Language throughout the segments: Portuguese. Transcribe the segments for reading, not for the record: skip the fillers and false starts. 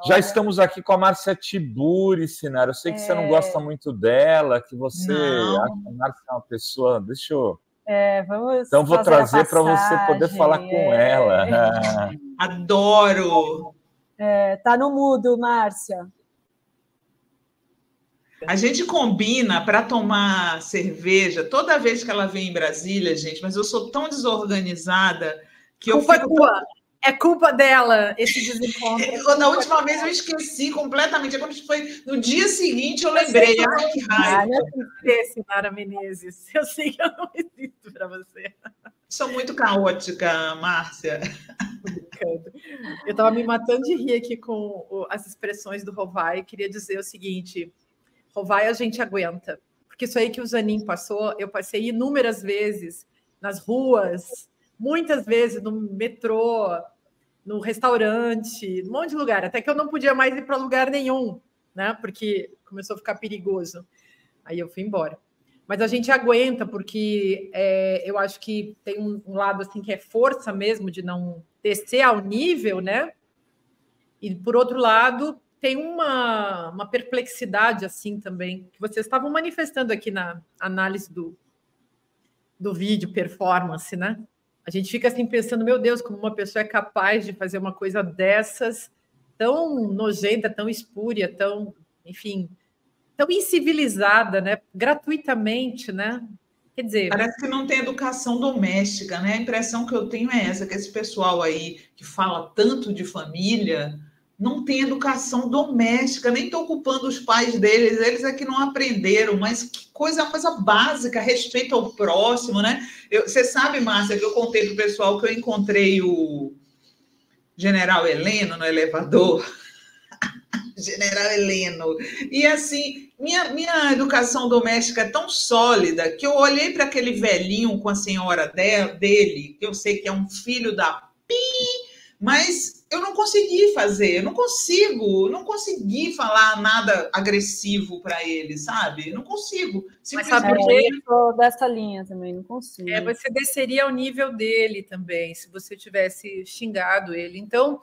Já estamos aqui com a Márcia Tiburi, Sinara. Eu sei que você não gosta muito dela, que você acha que a Márcia é uma pessoa... Deixa eu... vamos então, vou trazer para você poder falar com ela. Adoro! Tá no mudo, Márcia. A gente combina para tomar cerveja toda vez que ela vem em Brasília, gente, mas eu sou tão desorganizada que eu fico... É culpa dela, esse desencontro. Na última vez eu esqueci completamente. Quando foi no dia seguinte, eu lembrei. Ai, que raiva. Sinara Menezes. Eu sei que eu não existo para você. Sou muito caótica, Márcia. Eu estava me matando de rir aqui com as expressões do Rovai. Queria dizer o seguinte: Rovai a gente aguenta. Porque isso aí que o Zanin passou, eu passei inúmeras vezes nas ruas, muitas vezes no metrô, no restaurante, um monte de lugar, até que eu não podia mais ir para lugar nenhum, né? Porque começou a ficar perigoso. Aí eu fui embora. Mas a gente aguenta, porque eu acho que tem um lado assim que é força mesmo de não descer ao nível, né? E por outro lado, tem uma perplexidade assim também, que vocês estavam manifestando aqui na análise do vídeo performance, né? A gente fica assim pensando, meu Deus, como uma pessoa é capaz de fazer uma coisa dessas tão nojenta, tão espúria, tão, enfim, tão incivilizada, né? Gratuitamente, né? Quer dizer... Parece que não tem educação doméstica, né? A impressão que eu tenho é essa, que esse pessoal aí que fala tanto de família não tem educação doméstica, nem estou culpando os pais deles, eles é que não aprenderam, mas que coisa básica, respeito ao próximo, né? Você sabe, Márcia, que eu contei para o pessoal que eu encontrei o General Heleno no elevador. General Heleno. E assim, minha educação doméstica é tão sólida que eu olhei para aquele velhinho com a senhora dele, que eu sei que é um filho da pi, mas eu não consegui fazer, eu não consegui falar nada agressivo para ele, sabe? Não consigo. Mas sabe por quê? Eu sou dessa linha também, não consigo. Você desceria ao nível dele também, se você tivesse xingado ele. Então,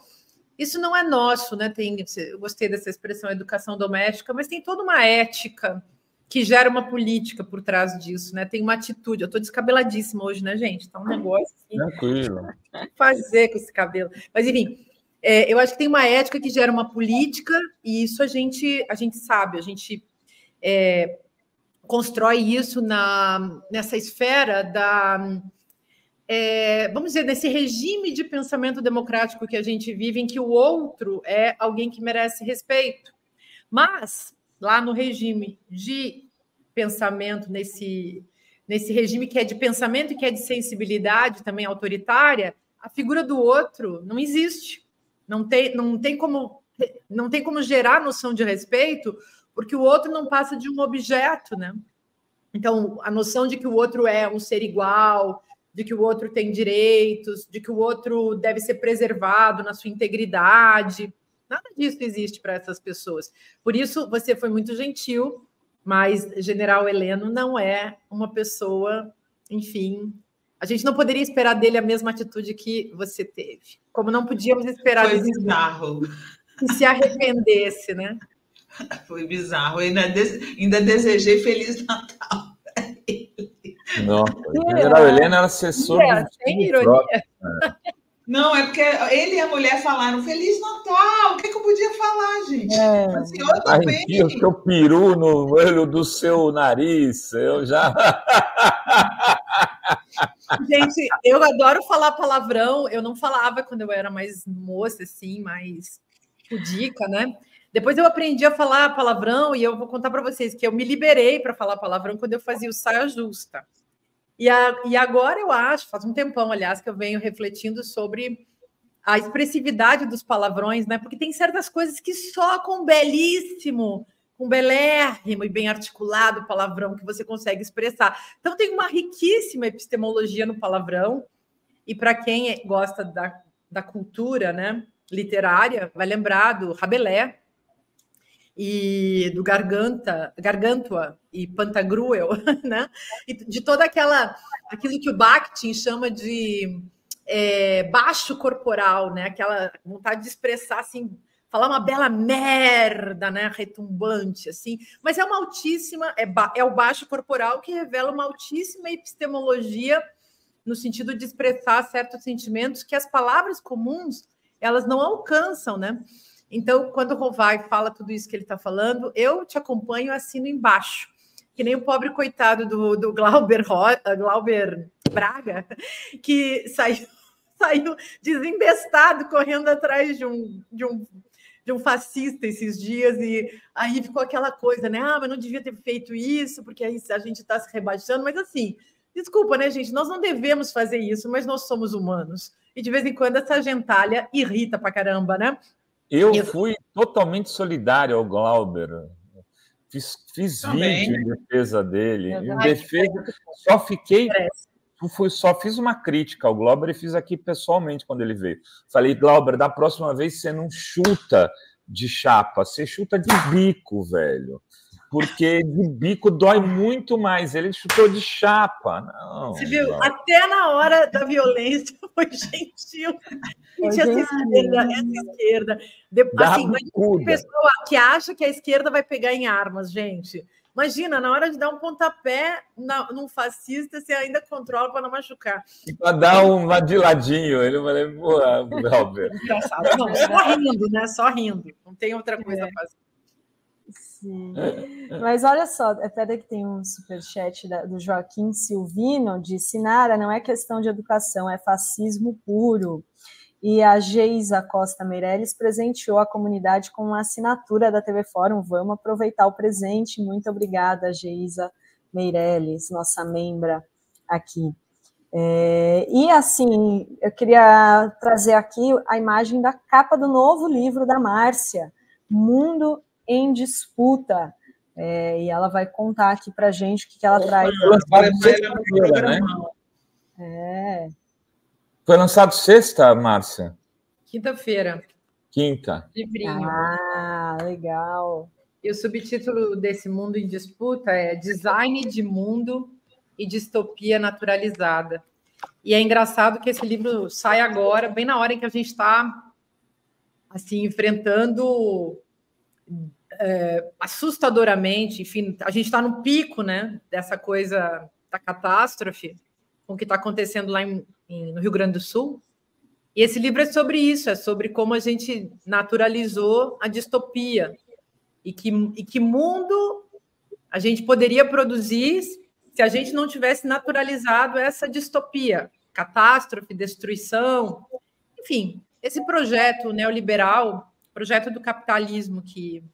isso não é nosso, né? Eu gostei dessa expressão, educação doméstica, mas tem toda uma ética que gera uma política por trás disso, né? Tem uma atitude. Eu estou descabeladíssima hoje, né, gente? Tá um negócio assim. Tranquilo. Fazer com esse cabelo. Mas, enfim, eu acho que tem uma ética que gera uma política, e isso a gente sabe, a gente constrói isso nessa esfera vamos dizer, nesse regime de pensamento democrático que a gente vive, em que o outro é alguém que merece respeito. Mas, lá no regime de pensamento, nesse regime que é de pensamento e que é de sensibilidade também autoritária, a figura do outro não existe. Não tem como gerar noção de respeito, porque o outro não passa de um objeto, né? Então, a noção de que o outro é um ser igual, de que o outro tem direitos, de que o outro deve ser preservado na sua integridade, nada disso existe para essas pessoas. Por isso, você foi muito gentil, mas General Heleno não é uma pessoa, enfim... A gente não poderia esperar dele a mesma atitude que você teve. Como não podíamos esperar Foi bizarro. Que se arrependesse, né? Foi bizarro. Eu ainda desejei Feliz Natal. Nossa, o General Heleno era assessor do sem ironia. Não, é porque ele e a mulher falaram Feliz Natal. O que eu podia falar, gente? Assim, eu tô bem. Enfia o seu peru no olho do seu nariz. Eu já... Gente, eu adoro falar palavrão. Eu não falava quando eu era mais moça, assim, mais pudica, né? Depois eu aprendi a falar palavrão e eu vou contar para vocês que eu me liberei para falar palavrão quando eu fazia o Saia Justa. E agora eu acho, faz um tempão, aliás, que eu venho refletindo sobre a expressividade dos palavrões, né? Porque tem certas coisas que só com belíssimo, com belérrimo e bem articulado palavrão que você consegue expressar. Então tem uma riquíssima epistemologia no palavrão, e para quem gosta da cultura, né, literária, vai lembrar do Rabelais e do Gargantua e Pantagruel, né? E de toda aquilo que o Bakhtin chama de baixo corporal, né? Aquela vontade de expressar assim falar uma bela merda, né, retumbante, assim, mas é uma altíssima, é o baixo corporal que revela uma altíssima epistemologia no sentido de expressar certos sentimentos que as palavras comuns, elas não alcançam, né? Então, quando o Rovai fala tudo isso que ele está falando, eu te acompanho, assino embaixo, que nem o pobre coitado do Glauber Braga, que saiu desembestado correndo atrás de um fascista esses dias, e aí ficou aquela coisa, né? Ah, mas não devia ter feito isso, porque aí a gente está se rebaixando, mas assim, desculpa, né, gente? Nós não devemos fazer isso, mas nós somos humanos. E de vez em quando essa gentalha irrita pra caramba, né? Eu fui totalmente solidário ao Glauber. Fiz vídeo em defesa dele. Em defesa, só fiz uma crítica ao Glauber e fiz aqui pessoalmente quando ele veio. Falei, Glauber, da próxima vez você não chuta de chapa, você chuta de bico, velho. Porque de bico dói muito mais. Ele chutou de chapa. Não, você viu? Não. Até na hora da violência foi gentil. Gente, essa esquerda. Assim, a pessoa que acha que a esquerda vai pegar em armas, gente. Imagina, na hora de dar um pontapé num fascista, você ainda controla para não machucar. Para dar um de ladinho. Ele vai levar, Glauber. Engraçado. Não, só rindo, né? Só rindo. Não tem outra coisa a fazer. Sim. Mas olha só, até que tem um superchat do Joaquim Silvino, de Sinara, não é questão de educação, é fascismo puro. E a Geisa Costa Meirelles presenteou a comunidade com uma assinatura da TV Fórum. Vamos aproveitar o presente. Muito obrigada, Geisa Meirelles, nossa membra aqui. E assim, eu queria trazer aqui a imagem da capa do novo livro da Márcia, Mundo em Disputa. E ela vai contar aqui para a gente o que ela traz. Foi lançado sexta, Márcia? Quinta-feira. Quinta. Livrinho. Ah, legal. E o subtítulo desse Mundo em Disputa é Design de Mundo e Distopia Naturalizada. E é engraçado que esse livro sai agora, bem na hora em que a gente está assim, enfrentando assustadoramente, enfim, a gente está no pico, né, dessa coisa da catástrofe, com o que está acontecendo lá no Rio Grande do Sul. E esse livro é sobre isso, é sobre como a gente naturalizou a distopia e que mundo a gente poderia produzir se a gente não tivesse naturalizado essa distopia, catástrofe, destruição, enfim, esse projeto neoliberal, projeto do capitalismo que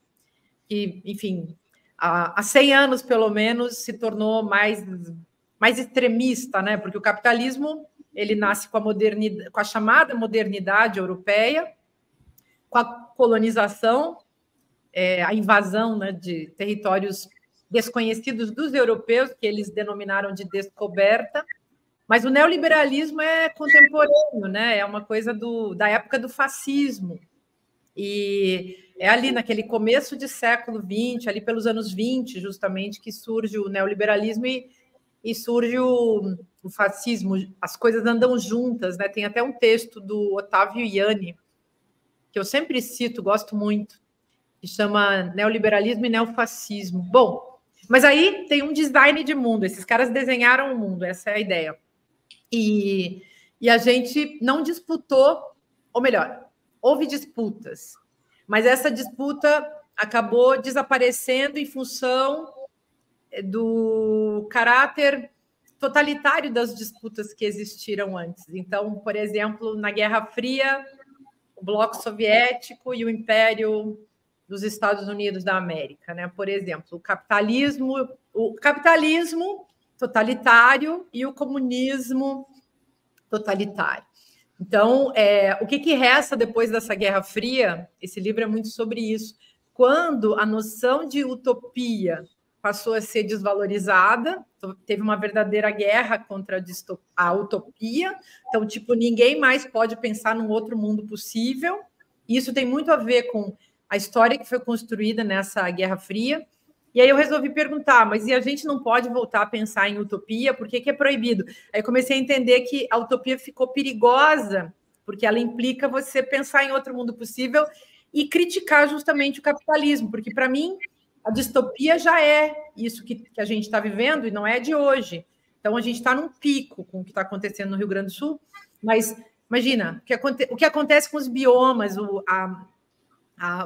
enfim, há 100 anos, pelo menos, se tornou mais extremista, né? Porque o capitalismo ele nasce com a chamada modernidade europeia, com a colonização, a invasão, né, de territórios desconhecidos dos europeus, que eles denominaram de descoberta, mas o neoliberalismo é contemporâneo, né? É uma coisa da época do fascismo, e é ali naquele começo de século XX, ali pelos anos 20, justamente, que surge o neoliberalismo e surge o fascismo. As coisas andam juntas, né? Tem até um texto do Otávio Ianni, que eu sempre cito, gosto muito, que chama Neoliberalismo e Neofascismo. Bom, mas aí tem um design de mundo, esses caras desenharam o mundo, essa é a ideia. E a gente não disputou, ou melhor, houve disputas, mas essa disputa acabou desaparecendo em função do caráter totalitário das disputas que existiram antes. Então, por exemplo, na Guerra Fria, o Bloco Soviético e o Império dos Estados Unidos da América, né? Por exemplo, o capitalismo totalitário e o comunismo totalitário. Então, o que resta depois dessa Guerra Fria? Esse livro é muito sobre isso. Quando a noção de utopia passou a ser desvalorizada, teve uma verdadeira guerra contra a utopia. Então, tipo, ninguém mais pode pensar num outro mundo possível. Isso tem muito a ver com a história que foi construída nessa Guerra Fria. E aí eu resolvi perguntar, mas e a gente não pode voltar a pensar em utopia? Por que é proibido? Aí comecei a entender que a utopia ficou perigosa, porque ela implica você pensar em outro mundo possível e criticar justamente o capitalismo, porque, para mim, a distopia já é isso que a gente está vivendo e não é de hoje. Então, a gente está num pico com o que está acontecendo no Rio Grande do Sul, mas imagina, o que acontece com os biomas, o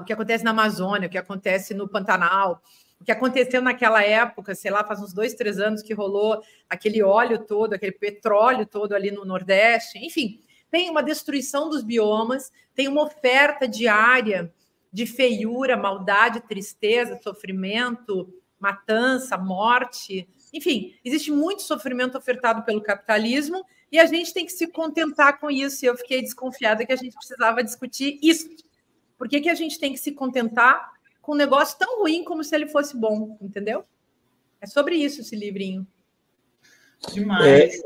que acontece na Amazônia, o que acontece no Pantanal, o que aconteceu naquela época, sei lá, faz uns 2, 3 anos que rolou aquele óleo todo, aquele petróleo todo ali no Nordeste, enfim, tem uma destruição dos biomas, tem uma oferta diária de feiura, maldade, tristeza, sofrimento, matança, morte, enfim, existe muito sofrimento ofertado pelo capitalismo e a gente tem que se contentar com isso. E eu fiquei desconfiada que a gente precisava discutir isso. Por que a gente tem que se contentar com um negócio tão ruim como se ele fosse bom, entendeu? É sobre isso esse livrinho. Demais.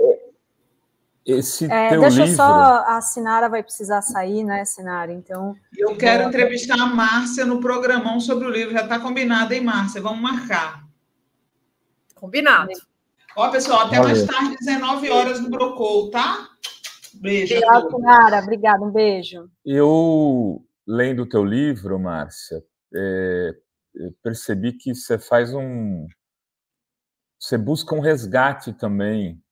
Esse deixa livro... só, a Sinara vai precisar sair, né, Sinara? Então... Eu quero entrevistar a Márcia no programão sobre o livro. Já está combinado, hein, Márcia? Vamos marcar. Combinado. Ó, pessoal, até mais tarde, 19 horas no Brocou, tá? Beijo. Obrigada, Sinara. Obrigada, um beijo. Eu, lendo o teu livro, Márcia, percebi que você você busca um resgate também,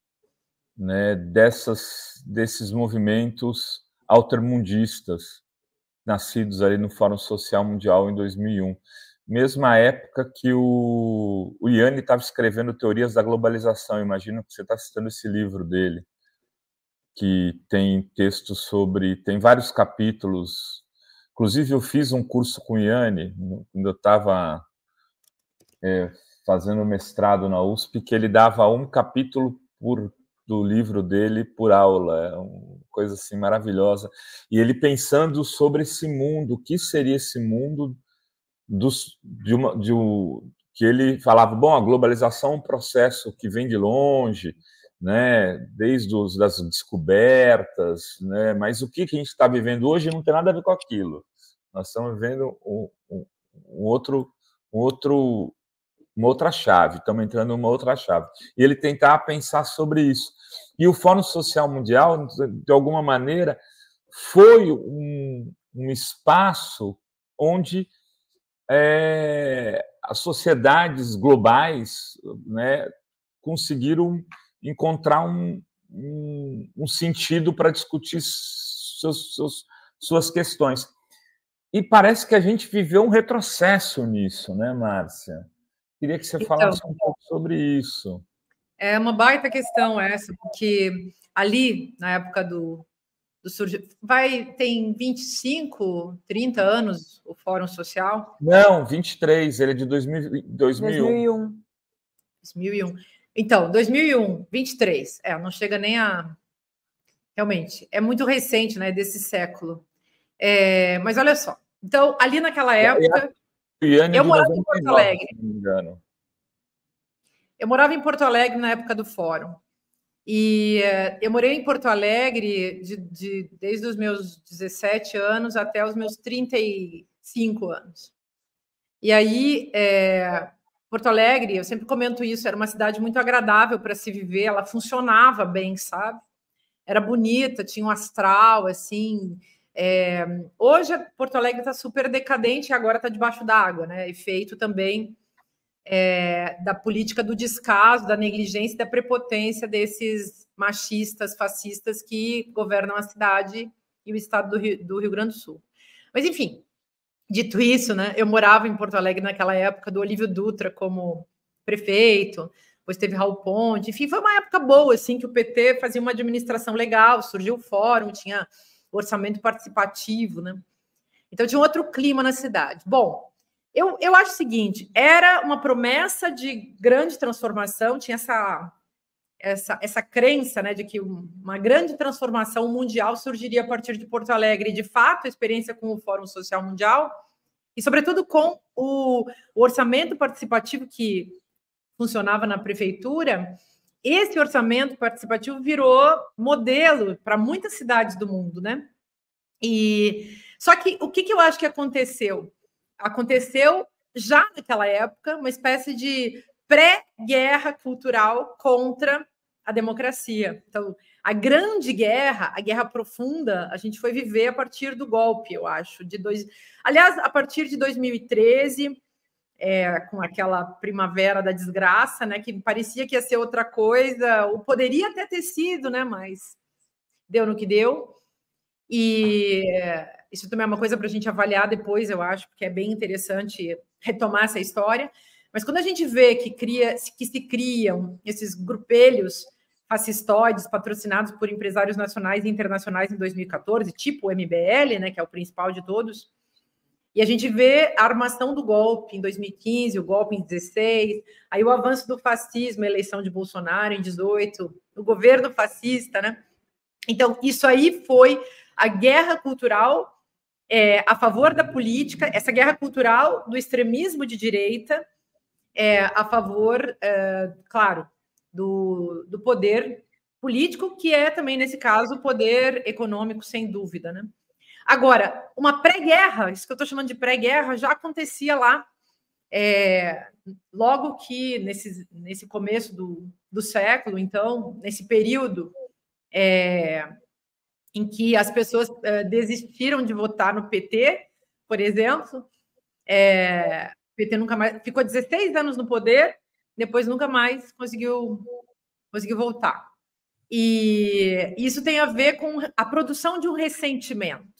né, desses movimentos altermundistas nascidos ali no Fórum Social Mundial em 2001. Mesma época que o Yanni estava escrevendo Teorias da Globalização. Imagino que você está citando esse livro dele, que tem textos tem vários capítulos. Inclusive, eu fiz um curso com o Yanni, quando eu estava fazendo mestrado na USP, que ele dava um capítulo do livro dele por aula. É uma coisa assim maravilhosa. E ele pensando sobre esse mundo, o que seria esse mundo que ele falava, bom, a globalização é um processo que vem de longe, né, desde das descobertas, né, mas o que a gente está vivendo hoje não tem nada a ver com aquilo. Nós estamos vivendo uma outra chave, estamos entrando numa outra chave. E ele tentava pensar sobre isso. E o Fórum Social Mundial, de alguma maneira, foi um espaço onde as sociedades globais, né, conseguiram encontrar um sentido para discutir suas questões. E parece que a gente viveu um retrocesso nisso, né, Márcia? Queria que você falasse um pouco sobre isso. É uma baita questão essa, porque ali, na época do surgimento, tem 25, 30 anos o Fórum Social? Não, 23, ele é de 2001. 2001. Então, 2001, 23. Não chega nem a... Realmente, é muito recente, né, desse século. Mas olha só. Então, ali naquela época... Eu morava em Porto Alegre. Se não me engano. Eu morava em Porto Alegre na época do Fórum. E eu morei em Porto Alegre desde os meus 17 anos até os meus 35 anos. E aí, Porto Alegre, eu sempre comento isso, era uma cidade muito agradável para se viver, ela funcionava bem, sabe? Era bonita, tinha um astral, assim... Hoje, Porto Alegre está super decadente e agora está debaixo d'água, né? Efeito também da política do descaso, da negligência e da prepotência desses machistas, fascistas que governam a cidade e o estado do Rio Grande do Sul. Mas, enfim, dito isso, né, eu morava em Porto Alegre naquela época do Olívio Dutra como prefeito, depois teve Raul Ponte, enfim, foi uma época boa, assim, que o PT fazia uma administração legal, surgiu o Fórum, tinha orçamento participativo, né? Então, tinha um outro clima na cidade. Bom, eu acho o seguinte, era uma promessa de grande transformação, tinha essa crença, né, de que uma grande transformação mundial surgiria a partir de Porto Alegre, e de fato a experiência com o Fórum Social Mundial, e sobretudo com o orçamento participativo que funcionava na prefeitura, esse orçamento participativo virou modelo para muitas cidades do mundo, né? Só que o que eu acho que aconteceu? Aconteceu já naquela época uma espécie de pré-guerra cultural contra a democracia. Então, A grande guerra, a guerra profunda, a gente foi viver a partir do golpe, eu acho. Aliás, a partir de 2013, com aquela primavera da desgraça, né, que parecia que ia ser outra coisa, ou poderia até ter sido, né, mas deu no que deu. E isso também é uma coisa para a gente avaliar depois, eu acho, porque é bem interessante retomar essa história. Mas quando a gente vê que se criam esses grupelhos fascistoides patrocinados por empresários nacionais e internacionais em 2014, tipo o MBL, né, que é o principal de todos, e a gente vê a armação do golpe em 2015, o golpe em 2016, aí o avanço do fascismo, a eleição de Bolsonaro em 2018, o governo fascista, né? Então, isso aí foi a guerra cultural a favor da política, essa guerra cultural do extremismo de direita, a favor, claro, do poder político, que é também, nesse caso, o poder econômico, sem dúvida, né? Agora, uma pré-guerra, isso que eu estou chamando de pré-guerra, já acontecia lá, logo que nesse começo do século, então, nesse período em que as pessoas desistiram de votar no PT, por exemplo, o PT nunca mais ficou 16 anos no poder, depois nunca mais conseguiu voltar. E isso tem a ver com a produção de um ressentimento.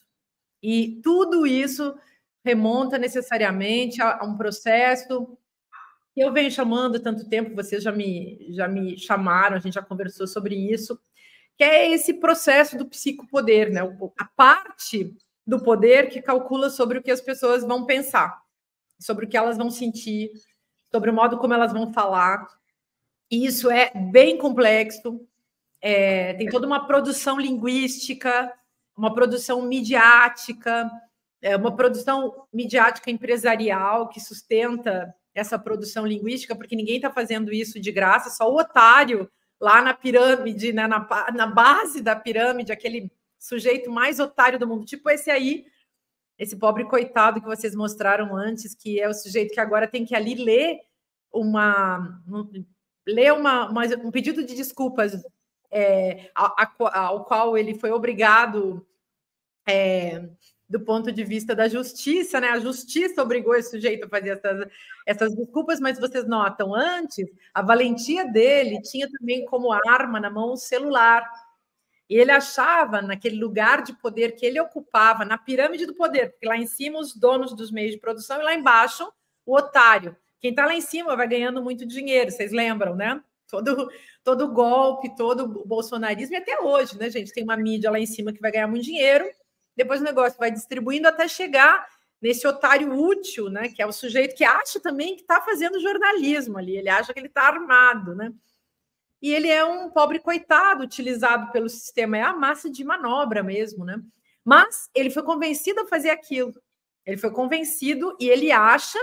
E tudo isso remonta necessariamente a um processo que eu venho chamando há tanto tempo, vocês já me chamaram, a gente já conversou sobre isso, que é esse processo do psicopoder, né? A parte do poder que calcula sobre o que as pessoas vão pensar, sobre o que elas vão sentir, sobre o modo como elas vão falar. E isso é bem complexo, tem toda uma produção linguística, uma produção midiática, uma produção midiática empresarial que sustenta essa produção linguística, porque ninguém está fazendo isso de graça, só o otário lá na pirâmide, né, na base da pirâmide, aquele sujeito mais otário do mundo, tipo esse aí, esse pobre coitado que vocês mostraram antes, que é o sujeito que agora tem que ali ler um pedido de desculpas ao qual ele foi obrigado do ponto de vista da justiça, né? A justiça obrigou esse sujeito a fazer essas desculpas, mas vocês notam, antes, a valentia dele tinha também como arma na mão o celular. E ele achava, naquele lugar de poder que ele ocupava, na pirâmide do poder, porque lá em cima os donos dos meios de produção e lá embaixo o otário. Quem está lá em cima vai ganhando muito dinheiro, vocês lembram, né? Todo golpe, todo o bolsonarismo, e até hoje, né, gente? Tem uma mídia lá em cima que vai ganhar muito dinheiro, depois o negócio vai distribuindo até chegar nesse otário útil, né? Que é o sujeito que acha também que está fazendo jornalismo ali, ele acha que ele está armado, né? E ele é um pobre coitado utilizado pelo sistema, é a massa de manobra mesmo, né? Mas ele foi convencido a fazer aquilo. Ele foi convencido e ele acha,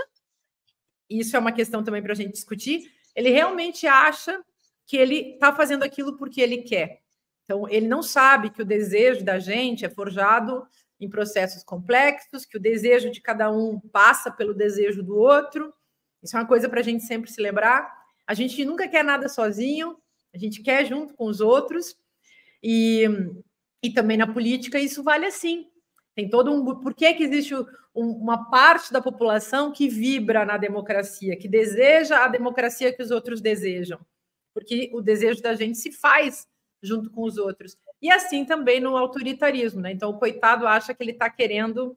e isso é uma questão também para a gente discutir, ele realmente acha que ele está fazendo aquilo porque ele quer. Então, ele não sabe que o desejo da gente é forjado em processos complexos, que o desejo de cada um passa pelo desejo do outro. Isso é uma coisa para a gente sempre se lembrar. A gente nunca quer nada sozinho, a gente quer junto com os outros. E também na política isso vale assim. Tem todo um... Por que existe uma parte da população que vibra na democracia, que deseja a democracia que os outros desejam? Porque o desejo da gente se faz junto com os outros. E assim também no autoritarismo, né? Então, o coitado acha que ele está querendo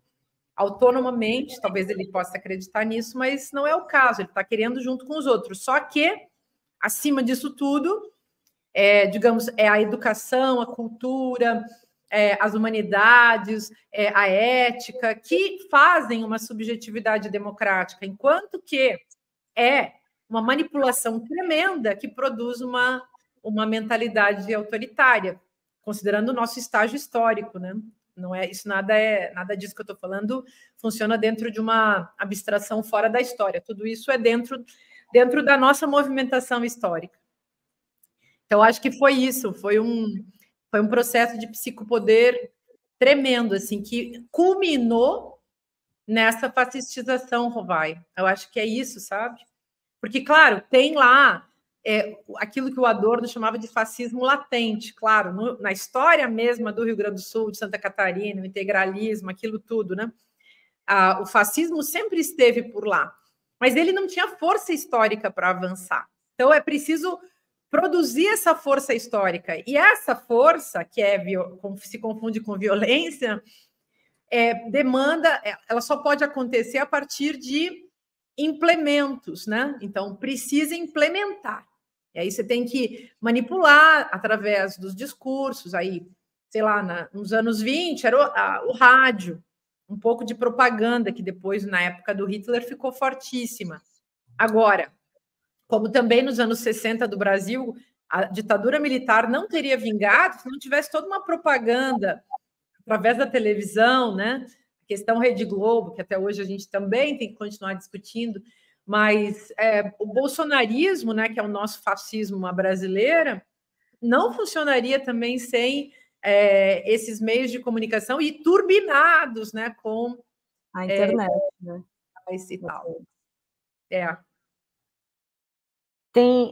autonomamente, talvez ele possa acreditar nisso, mas não é o caso, ele está querendo junto com os outros. Só que, acima disso tudo, digamos, a educação, a cultura, as humanidades, a ética, que fazem uma subjetividade democrática, enquanto que é uma manipulação tremenda que produz uma mentalidade autoritária, considerando o nosso estágio histórico, né? Não é isso, nada disso que eu estou falando funciona dentro de uma abstração fora da história. Tudo isso é dentro da nossa movimentação histórica. Então, acho que foi isso, foi um processo de psicopoder tremendo, assim, que culminou nessa fascistização, Rovai. Eu acho que é isso, sabe? Porque, claro, tem lá aquilo que o Adorno chamava de fascismo latente, claro, na história mesma do Rio Grande do Sul, de Santa Catarina, o integralismo, aquilo tudo, né? O fascismo sempre esteve por lá, mas ele não tinha força histórica para avançar. Então, é preciso produzir essa força histórica. E essa força, que se confunde com violência, ela só pode acontecer a partir de implementos, né? Então, precisa implementar. E aí você tem que manipular através dos discursos. Aí, sei lá, nos anos 20, era o rádio, um pouco de propaganda, que depois, na época do Hitler, ficou fortíssima. Agora, como também nos anos 60 do Brasil, a ditadura militar não teria vingado se não tivesse toda uma propaganda através da televisão, né? A questão Rede Globo, que até hoje a gente também tem que continuar discutindo, mas o bolsonarismo, né, que é o nosso fascismo à brasileira, não funcionaria também sem esses meios de comunicação e turbinados, né, com a internet, né? Esse tal.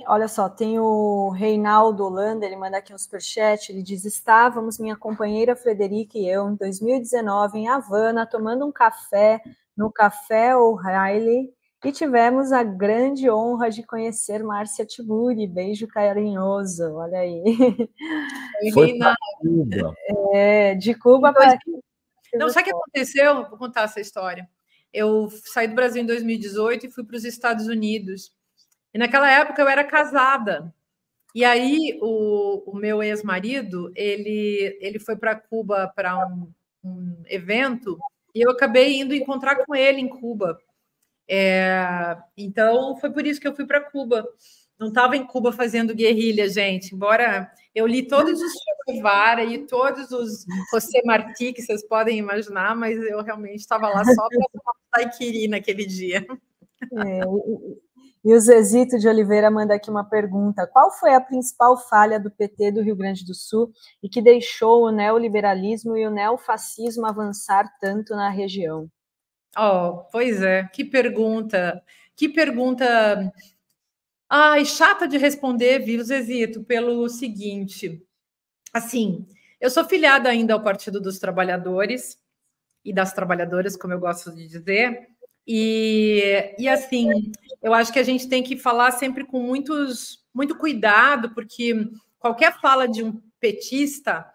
Olha só, tem o Reinaldo Holanda, ele manda aqui um superchat, ele diz: estávamos, minha companheira Frederica e eu, em 2019, em Havana, tomando um café no Café O'Reilly, e tivemos a grande honra de conhecer Márcia Tiburi. Beijo carinhoso, olha aí. Foi para Cuba. De Cuba para... Não, sabe o que aconteceu? Vou contar essa história. Eu saí do Brasil em 2018 e fui para os Estados Unidos. E naquela época eu era casada. E aí o meu ex-marido, ele foi para Cuba para um evento e eu acabei indo encontrar com ele em Cuba. Então foi por isso que eu fui para Cuba. Não estava em Cuba fazendo guerrilha, gente. Embora eu li todos os Che Guevara e todos os José Martí, que vocês podem imaginar, mas eu realmente estava lá só para tomar daiquiri naquele dia. E o Zezito de Oliveira manda aqui uma pergunta: qual foi a principal falha do PT do Rio Grande do Sul e que deixou o neoliberalismo e o neofascismo avançar tanto na região? Pois é, que pergunta chata de responder, viu, Zezito, pelo seguinte, assim, eu sou filiada ainda ao Partido dos Trabalhadores e das Trabalhadoras, como eu gosto de dizer, e assim, eu acho que a gente tem que falar sempre com muito cuidado, porque qualquer fala de um petista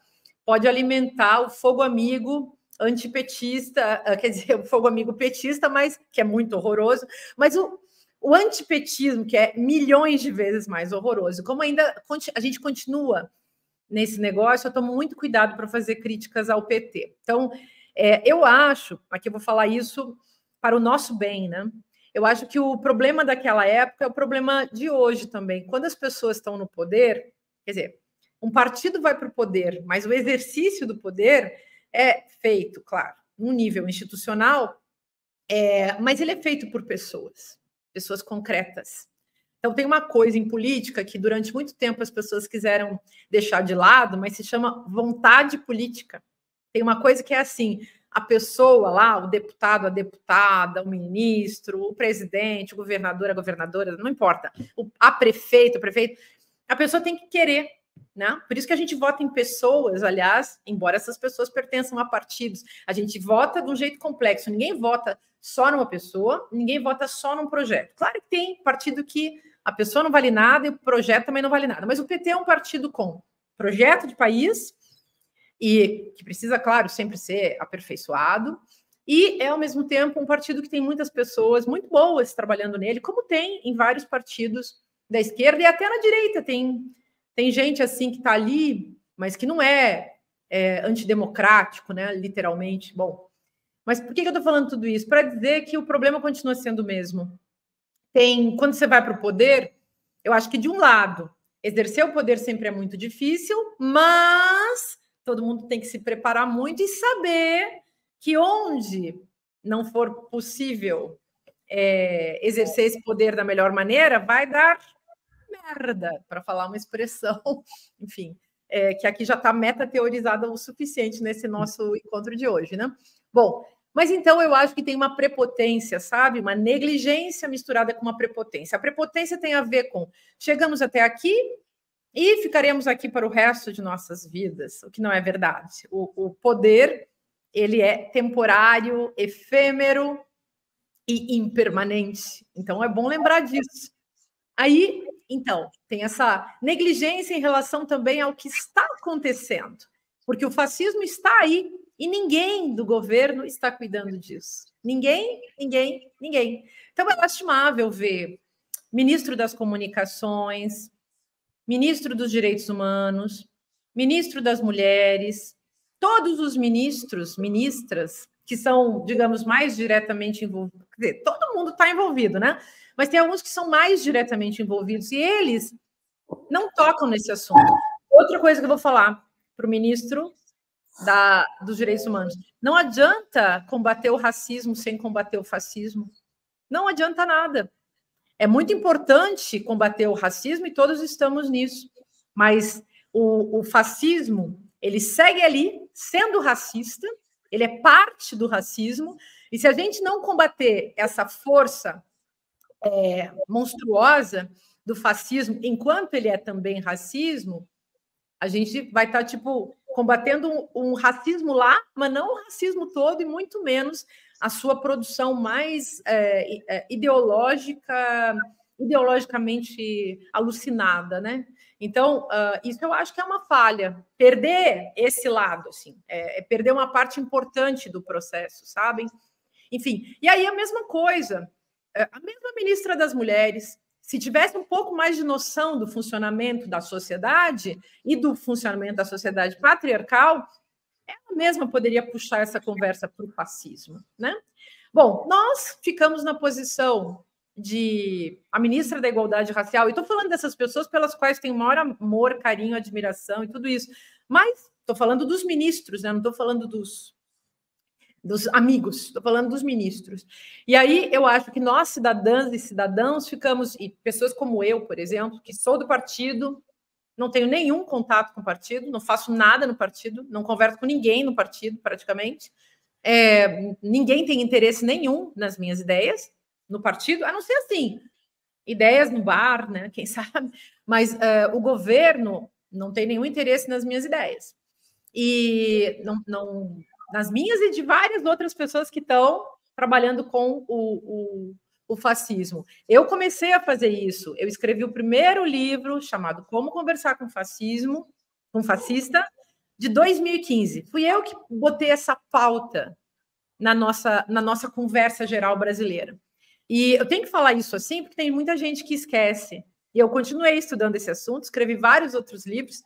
pode alimentar o fogo amigo antipetista, quer dizer, o fogo amigo petista, mas que é muito horroroso, mas o antipetismo, que é milhões de vezes mais horroroso. Como ainda a gente continua nesse negócio, eu tomo muito cuidado para fazer críticas ao PT. Então, eu acho, aqui eu vou falar isso para o nosso bem, né? Eu acho que o problema daquela época é o problema de hoje também. Quando as pessoas estão no poder, quer dizer, um partido vai para o poder, mas o exercício do poder é feito, claro, num nível institucional, mas ele é feito por pessoas concretas. Então, tem uma coisa em política que durante muito tempo as pessoas quiseram deixar de lado, mas se chama vontade política. Tem uma coisa que é assim, a pessoa lá, o deputado, a deputada, o ministro, o presidente, o governador, a governadora, não importa, a prefeito, a pessoa tem que querer, né? Por isso que a gente vota em pessoas, aliás, embora essas pessoas pertençam a partidos, a gente vota de um jeito complexo, ninguém vota só numa pessoa, ninguém vota só num projeto. Claro que tem partido que a pessoa não vale nada e o projeto também não vale nada, mas o PT é um partido com projeto de país e que precisa, claro, sempre ser aperfeiçoado, e é, ao mesmo tempo, um partido que tem muitas pessoas muito boas trabalhando nele, como tem em vários partidos da esquerda e até na direita. Tem gente assim que está ali, mas que não é antidemocrático, né, literalmente. Bom, mas por que eu estou falando tudo isso? Para dizer que o problema continua sendo o mesmo. Quando você vai para o poder, eu acho que, de um lado, exercer o poder sempre é muito difícil, mas todo mundo tem que se preparar muito e saber que onde não for possível exercer esse poder da melhor maneira, vai dar merda, para falar uma expressão, enfim, que aqui já está meta-teorizada o suficiente nesse nosso encontro de hoje, né? Bom, Mas então eu acho que tem uma prepotência, sabe? Uma negligência misturada com uma prepotência. A prepotência tem a ver com chegamos até aqui e ficaremos aqui para o resto de nossas vidas, o que não é verdade. O poder, ele é temporário, efêmero e impermanente. Então é bom lembrar disso. Aí, então, tem essa negligência em relação também ao que está acontecendo, porque o fascismo está aí e ninguém do governo está cuidando disso. Ninguém. Então é lastimável ver ministro das Comunicações, ministro dos Direitos Humanos, ministro das Mulheres, todos os ministros, ministras que são, digamos, mais diretamente envolvidos. Quer dizer, todo mundo está envolvido, né? Mas tem alguns que são mais diretamente envolvidos e eles não tocam nesse assunto. Outra coisa que eu vou falar para o ministro dos Direitos Humanos: não adianta combater o racismo sem combater o fascismo. Não adianta nada. É muito importante combater o racismo e todos estamos nisso. Mas o fascismo, ele segue ali sendo racista, ele é parte do racismo, e se a gente não combater essa força monstruosa do fascismo, enquanto ele é também racismo, a gente vai estar, tipo, combatendo um racismo lá, mas não o racismo todo, e muito menos a sua produção mais ideologicamente alucinada, né? Então, isso eu acho que é uma falha. Perder esse lado, assim, é perder uma parte importante do processo, sabem? Enfim, e aí a mesma coisa, a mesma ministra das Mulheres, se tivesse um pouco mais de noção do funcionamento da sociedade e do funcionamento da sociedade patriarcal, ela mesma poderia puxar essa conversa para o fascismo, né? Bom, nós ficamos na posição de a ministra da Igualdade Racial, e estou falando dessas pessoas pelas quais tenho maior amor, carinho, admiração e tudo isso, mas estou falando dos ministros, né? Não estou falando dos amigos, estou falando dos ministros. E aí eu acho que nós, cidadãs e cidadãos, ficamos, e pessoas como eu, por exemplo, que sou do partido, não tenho nenhum contato com o partido, não faço nada no partido, não converso com ninguém no partido, praticamente. Ninguém tem interesse nenhum nas minhas ideias no partido, a não ser assim, ideias no bar, né? Quem sabe? Mas o governo não tem nenhum interesse nas minhas ideias. E não nas minhas e de várias outras pessoas que estão trabalhando com o fascismo. Eu comecei a fazer isso. Eu escrevi o primeiro livro chamado Como Conversar com Fascismo, com Fascista, de 2015. Fui eu que botei essa pauta na nossa conversa geral brasileira. E eu tenho que falar isso assim, porque tem muita gente que esquece. E eu continuei estudando esse assunto, escrevi vários outros livros,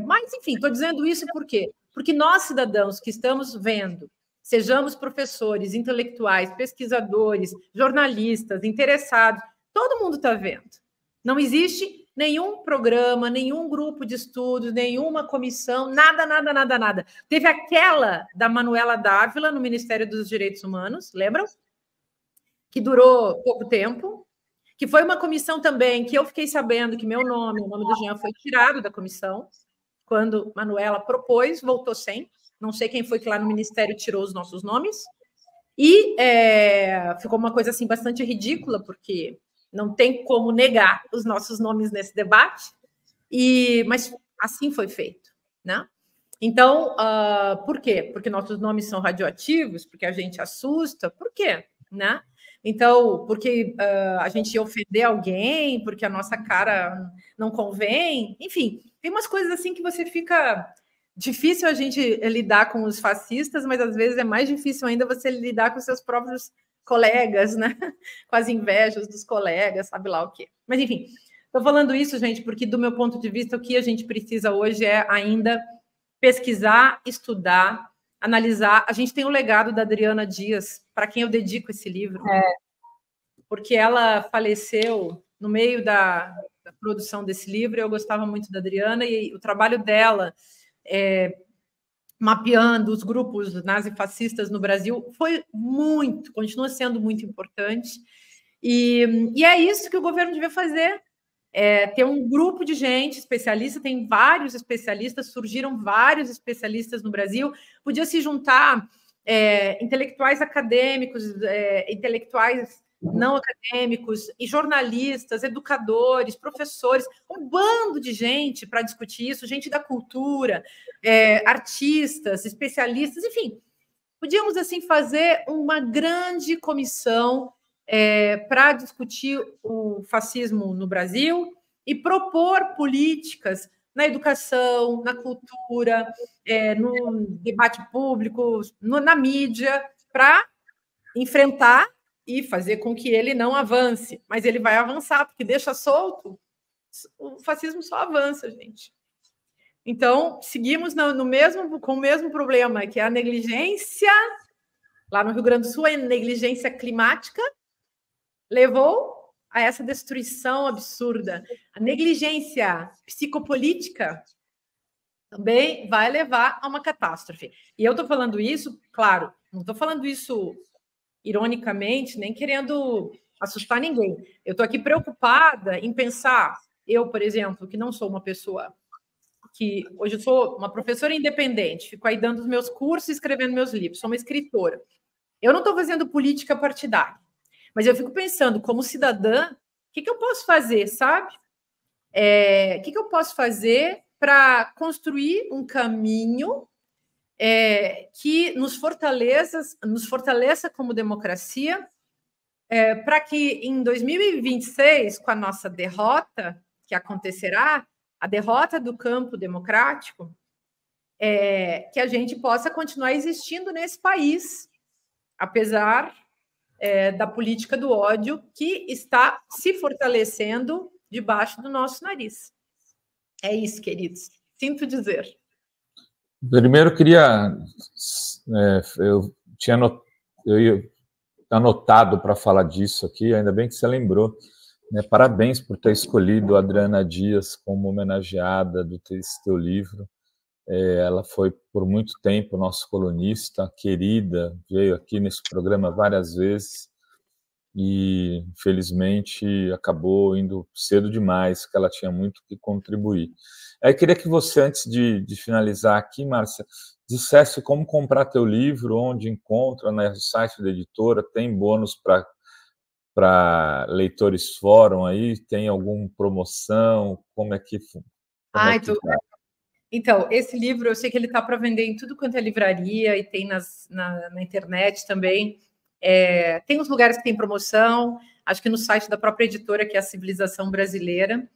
mas, enfim, estou dizendo isso por quê? Porque nós, cidadãos que estamos vendo, sejamos professores, intelectuais, pesquisadores, jornalistas, interessados, todo mundo está vendo. Não existe nenhum programa, nenhum grupo de estudos, nenhuma comissão, nada. Teve aquela da Manuela Dávila no Ministério dos Direitos Humanos, lembram? Que durou pouco tempo, que foi uma comissão também que eu fiquei sabendo que o nome do Jean foi tirado da comissão, quando Manuela propôs, voltou sem. Não sei quem foi que lá no Ministério tirou os nossos nomes. E ficou uma coisa assim bastante ridícula, porque não tem como negar os nossos nomes nesse debate. Mas assim foi feito, né? Então, por quê? Porque nossos nomes são radioativos, porque a gente assusta, por quê? Né? Então, porque a gente ia ofender alguém, porque a nossa cara não convém, enfim, tem umas coisas assim que você fica... Difícil a gente lidar com os fascistas, mas às vezes é mais difícil ainda você lidar com seus próprios colegas, né? Com as invejas dos colegas, sabe lá o quê. Mas, enfim, estou falando isso, gente, porque do meu ponto de vista, o que a gente precisa hoje é ainda pesquisar, estudar, analisar. A gente tem o legado da Adriana Dias, para quem eu dedico esse livro, porque ela faleceu no meio da produção desse livro. Eu gostava muito da Adriana e o trabalho dela mapeando os grupos nazifascistas no Brasil foi continua sendo muito importante. E é isso que o governo devia fazer. Ter um grupo de gente especialista, tem vários especialistas, surgiram vários especialistas no Brasil, podia se juntar intelectuais acadêmicos, intelectuais não acadêmicos, e jornalistas, educadores, professores, um bando de gente para discutir isso, gente da cultura, artistas, especialistas, enfim. Podíamos, assim, fazer uma grande comissão para discutir o fascismo no Brasil e propor políticas na educação, na cultura, no debate público, na mídia, para enfrentar e fazer com que ele não avance. Mas ele vai avançar, porque deixa solto, o fascismo só avança, gente. Então, seguimos com o mesmo problema, que é a negligência. Lá no Rio Grande do Sul, a negligência climática levou a essa destruição absurda. A negligência psicopolítica também vai levar a uma catástrofe. E eu estou falando isso, claro, não estou falando isso ironicamente, nem querendo assustar ninguém. Eu estou aqui preocupada em pensar, eu, por exemplo, que não sou uma pessoa que... Hoje eu sou uma professora independente, fico aí dando os meus cursos e escrevendo meus livros, sou uma escritora. Eu não estou fazendo política partidária, mas eu fico pensando, como cidadã, o que eu posso fazer, sabe? O que eu posso fazer para construir um caminho que nos fortaleça como democracia, para que em 2026, com a nossa derrota, que acontecerá, a derrota do campo democrático, que a gente possa continuar existindo nesse país, apesar da política do ódio que está se fortalecendo debaixo do nosso nariz. É isso, queridos. Sinto dizer. Primeiro, eu queria... eu tinha anotado para falar disso aqui, ainda bem que você lembrou. Parabéns por ter escolhido a Adriana Dias como homenageada desse teu livro. Ela foi, por muito tempo, nossa colunista querida, veio aqui nesse programa várias vezes e, infelizmente, acabou indo cedo demais, que ela tinha muito que contribuir. Eu queria que você, antes de finalizar aqui, Márcia, dissesse como comprar teu livro, onde encontra, no site da editora, tem bônus para leitores fórum aí, tem alguma promoção, como é que tá? Então, esse livro, eu sei que ele está para vender em tudo quanto é livraria e tem na internet também. Tem os lugares que tem promoção, acho que no site da própria editora, que é a Civilização Brasileira.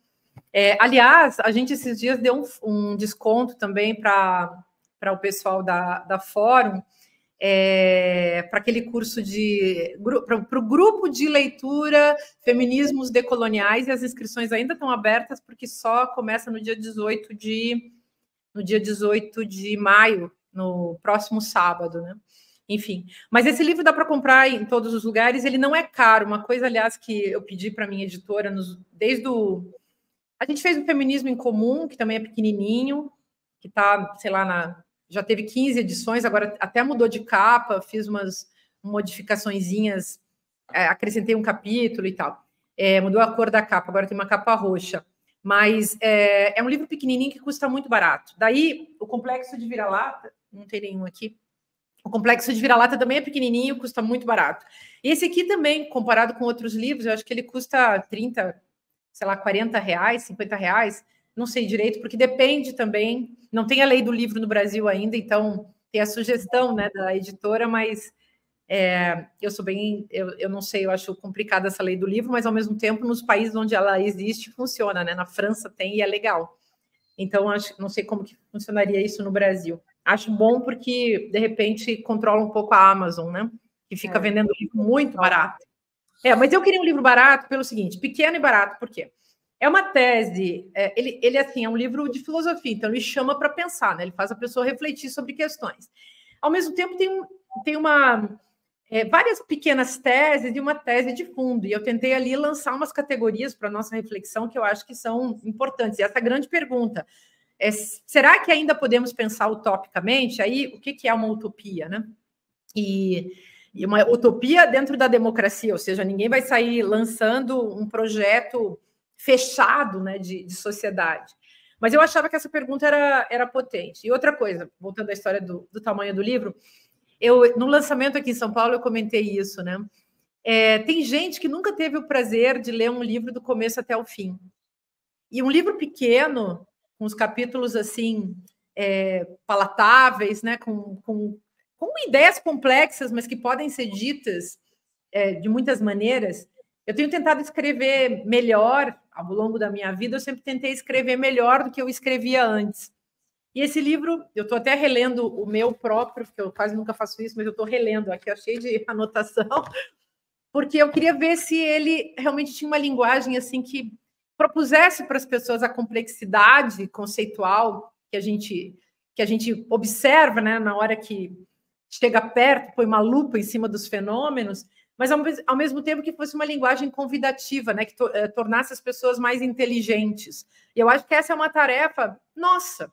Aliás, a gente esses dias deu um desconto também para o pessoal da Fórum, para aquele curso para o grupo de leitura Feminismos Decoloniais, e as inscrições ainda estão abertas, porque só começa no dia 18 de maio, no próximo sábado, né? Enfim, mas esse livro dá para comprar em todos os lugares, ele não é caro. Uma coisa, aliás, que eu pedi para a minha editora, a gente fez o Feminismo em Comum, que também é pequenininho, que está, sei lá, já teve 15 edições, agora até mudou de capa, fiz umas modificaçõezinhas, acrescentei um capítulo e tal. Mudou a cor da capa, agora tem uma capa roxa. Mas é um livro pequenininho que custa muito barato. Daí, o Complexo de Vira-Lata, não tem nenhum aqui, o Complexo de Vira-Lata também é pequenininho, custa muito barato. E esse aqui também, comparado com outros livros, eu acho que ele custa 30, sei lá, 40 reais, 50 reais, não sei direito, porque depende também, não tem a lei do livro no Brasil ainda, então tem a sugestão, né, da editora, mas eu não sei, eu acho complicada essa lei do livro, mas ao mesmo tempo, nos países onde ela existe, funciona, né? Na França tem e é legal. Então, não sei como que funcionaria isso no Brasil. Acho bom porque, de repente, controla um pouco a Amazon, né? Que fica vendendo livro muito barato. Mas eu queria um livro barato pelo seguinte, pequeno e barato, por quê? É uma tese, ele assim, é um livro de filosofia, então ele chama para pensar, né? Ele faz a pessoa refletir sobre questões. Ao mesmo tempo, tem várias pequenas teses e uma tese de fundo, e eu tentei ali lançar umas categorias para a nossa reflexão que eu acho que são importantes. E essa grande pergunta será que ainda podemos pensar utopicamente? Aí, o que é uma utopia, né? E uma utopia dentro da democracia, ou seja, ninguém vai sair lançando um projeto fechado, né, de sociedade. Mas eu achava que essa pergunta era potente. E outra coisa, voltando à história do tamanho do livro, no lançamento aqui em São Paulo, eu comentei isso, né? Tem gente que nunca teve o prazer de ler um livro do começo até o fim. E um livro pequeno, com os capítulos assim, palatáveis, né? Com ideias complexas, mas que podem ser ditas de muitas maneiras. Eu tenho tentado escrever melhor ao longo da minha vida, eu sempre tentei escrever melhor do que eu escrevia antes. E esse livro, eu estou até relendo o meu próprio, porque eu quase nunca faço isso, mas eu estou relendo aqui, eu cheio de anotação, porque eu queria ver se ele realmente tinha uma linguagem assim que propusesse para as pessoas a complexidade conceitual que a gente observa, né, na hora que chega perto, põe uma lupa em cima dos fenômenos, mas ao mesmo tempo que fosse uma linguagem convidativa, né, que tornasse as pessoas mais inteligentes. E eu acho que essa é uma tarefa nossa.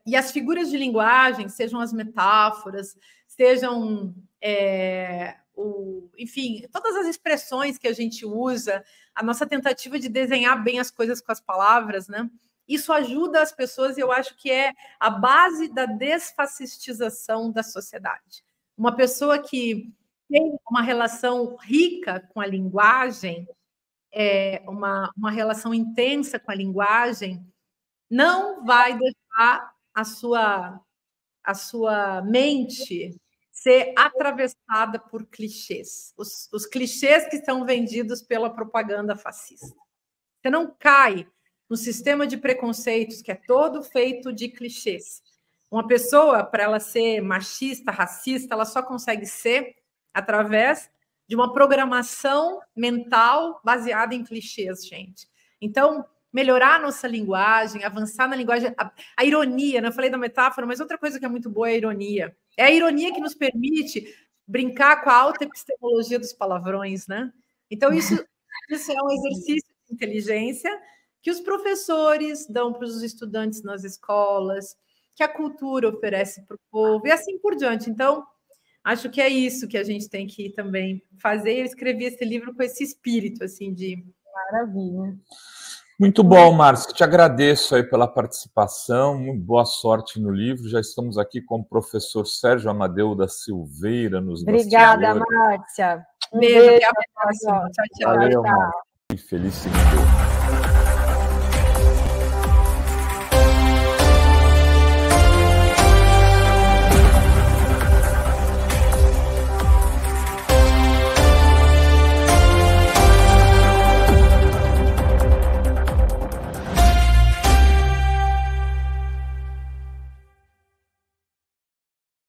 E as figuras de linguagem, sejam as metáforas, sejam, enfim, todas as expressões que a gente usa, a nossa tentativa de desenhar bem as coisas com as palavras, né? Isso ajuda as pessoas e eu acho que é a base da desfascistização da sociedade. Uma pessoa que tem uma relação rica com a linguagem, uma relação intensa com a linguagem, não vai deixar a sua mente ser atravessada por clichês. Os clichês que são vendidos pela propaganda fascista. Você não cai no sistema de preconceitos que é todo feito de clichês. Uma pessoa, para ela ser machista, racista, ela só consegue ser através de uma programação mental baseada em clichês, gente. Então, melhorar a nossa linguagem, avançar na linguagem, a ironia, né? Eu falei da metáfora, mas outra coisa que é muito boa é a ironia. É a ironia que nos permite brincar com a alta epistemologia dos palavrões, né? Então, isso é um exercício de inteligência que os professores dão para os estudantes nas escolas, que a cultura oferece para o povo, e assim por diante. Então, acho que é isso que a gente tem que também fazer. Eu escrevi esse livro com esse espírito, assim, de... Maravilha. Muito bom, Márcia. Te agradeço aí pela participação. Muito boa sorte no livro. Já estamos aqui com o professor Sérgio Amadeu da Silveira nos Obrigada, Márcia. Beijo, até a próxima. Tchau, tchau. Valeu, Márcia. Feliz segunda.